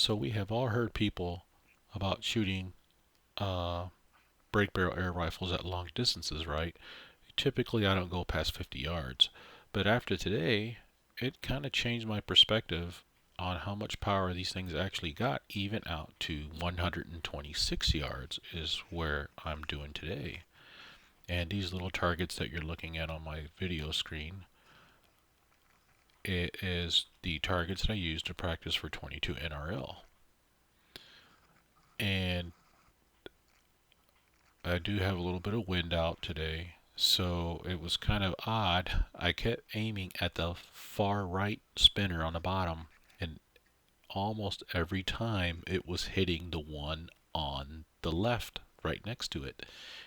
So we have all heard people about shooting uh, break barrel air rifles at long distances, right? Typically, I don't go past 50 yards. But after today, it kind of changed my perspective on how much power these things actually got, even out to 126 yards is where I'm doing today. And these little targets that you're looking at on my video screen, it is the targets that I use to practice for 22 NRL. And I do have a little bit of wind out today, so it was kind of odd. I kept aiming at the far right spinner on the bottom, and almost every time it was hitting the one on the left, right next to it.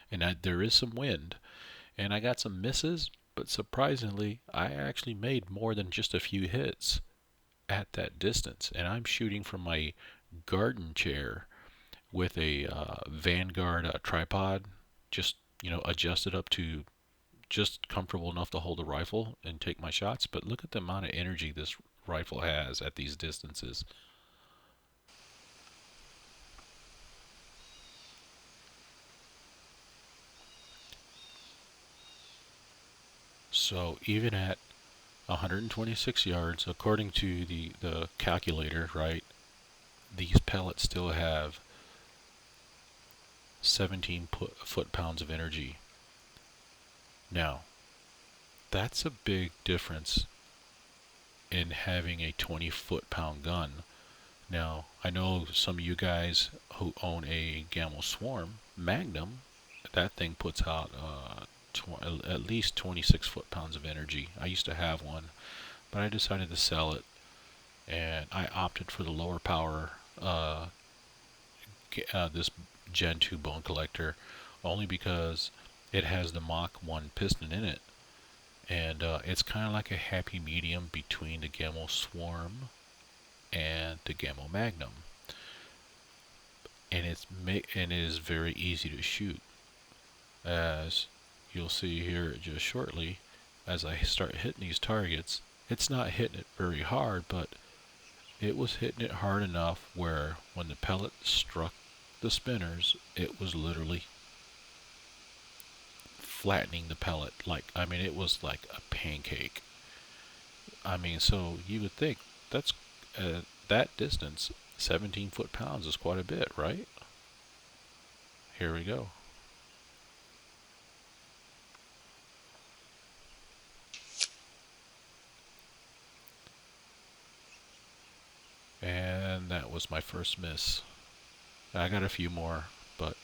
And there is some wind, and I got some misses, but surprisingly, I actually made more than just a few hits at that distance. And I'm shooting from my garden chair with a Vanguard tripod, just adjusted up to just comfortable enough to hold a rifle and take my shots. But look at the amount of energy this rifle has at these distances. So even at 126 yards, according to the calculator, right, these pellets still have 17 foot-pounds of energy. Now, that's a big difference in having a 20 foot-pound gun. Now, I know some of you guys who own a GAMO Swarm Magnum, that thing puts out at least 26 foot-pounds of energy. I used to have one, but I decided to sell it, and I opted for the lower power this Gen 2 bone collector, only because it has the Mach 1 piston in it, and it's kind of like a happy medium between the GAMO Swarm and the GAMO Magnum, and it is very easy to shoot, as you'll see here just shortly. As I start hitting these targets, it's not hitting it very hard, but it was hitting it hard enough where when the pellet struck the spinners, it was literally flattening the pellet. It was like a pancake. So you would think that's that distance, 17 foot-pounds is quite a bit, right? Here we go. And that was my first miss. I got a few more, but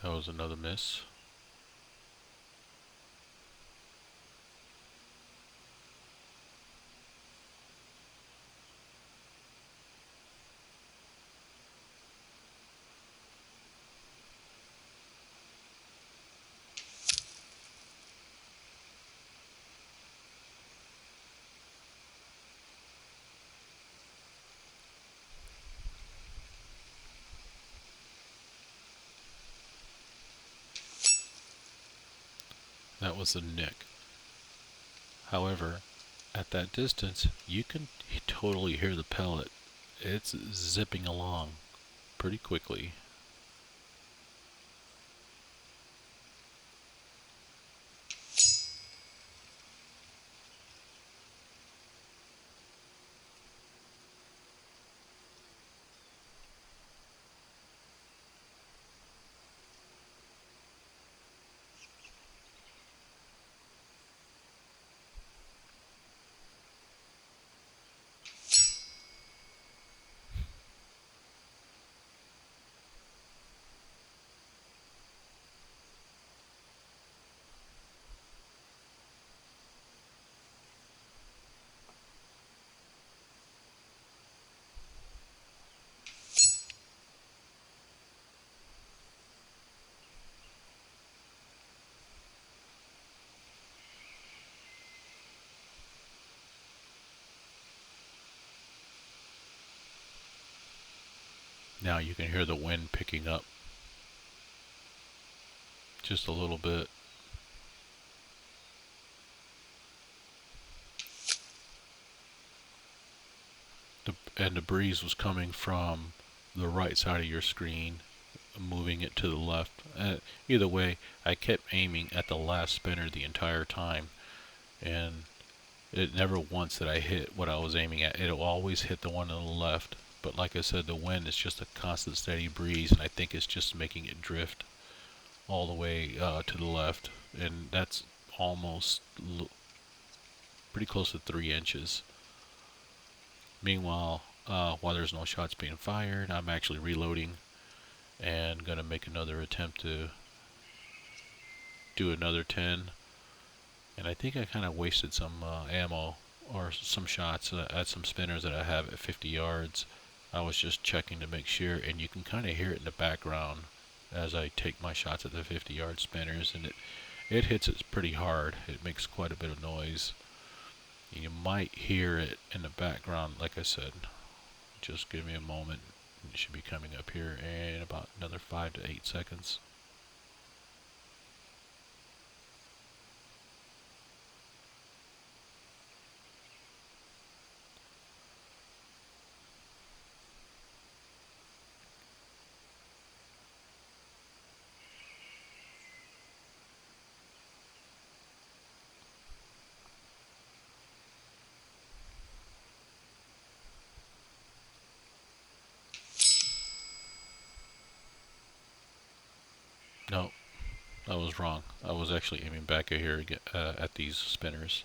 that was another miss. That was a nick. However, at that distance, you can totally hear the pellet. It's zipping along pretty quickly. Now you can hear the wind picking up just a little bit. And the breeze was coming from the right side of your screen, moving it to the left. Either way, I kept aiming at the last spinner the entire time, and it never once did I hit what I was aiming at. It'll always hit the one on the left, but like I said, the wind is just a constant steady breeze, and I think it's just making it drift all the way to the left, and that's almost pretty close to 3 inches. Meanwhile, while there's no shots being fired, I'm actually reloading and gonna make another attempt to do another 10. And I think I kind of wasted some ammo or some shots at some spinners that I have at 50 yards. I was just checking to make sure, and you can kind of hear it in the background as I take my shots at the 50-yard spinners, and it hits it pretty hard. It makes quite a bit of noise. You might hear it in the background, like I said. Just give me a moment. It should be coming up here in about another 5 to 8 seconds. No, I was wrong. I was actually aiming back at here at these spinners.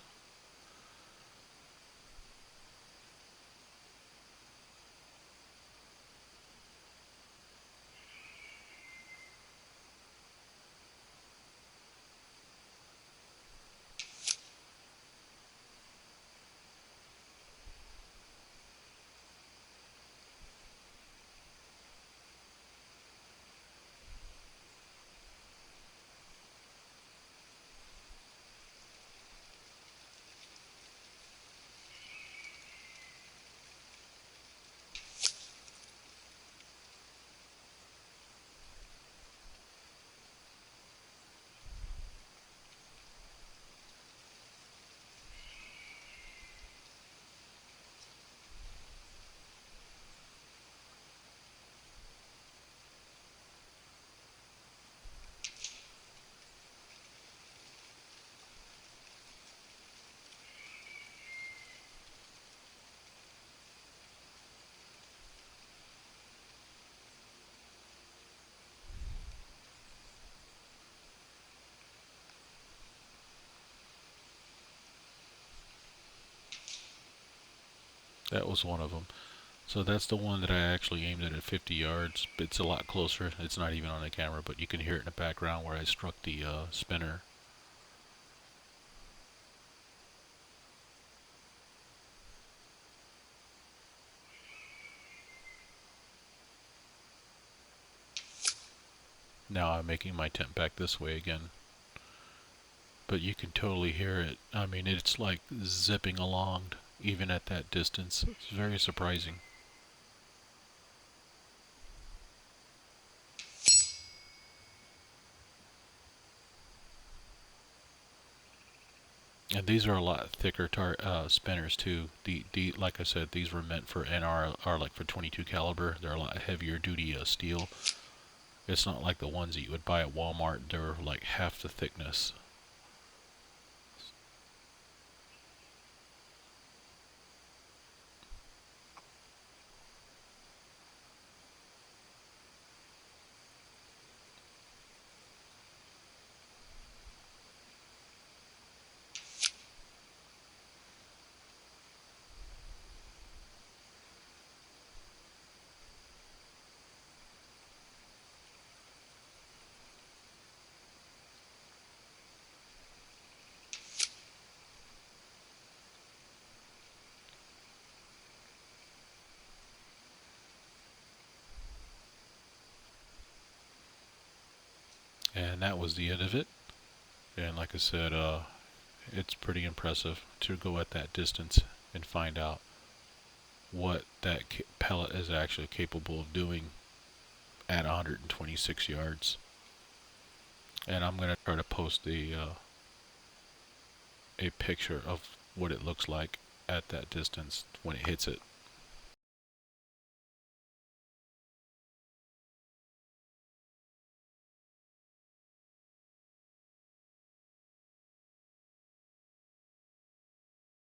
That was one of them. So that's the one that I actually aimed at 50 yards. It's a lot closer. It's not even on the camera, but you can hear it in the background where I struck the spinner. Now I'm making my attempt back this way again. But you can totally hear it. I mean, it's like zipping along, even at that distance. It's very surprising. And these are a lot thicker spinners too. Like I said, these were meant for are like for 22 caliber. They're a lot heavier duty steel. It's not like the ones that you would buy at Walmart. They're like half the thickness. And that was the end of it. And like I said, it's pretty impressive to go at that distance and find out what that pellet is actually capable of doing. at 126 yards. And I'm gonna try to post a picture of what it looks like at that distance when it hits it.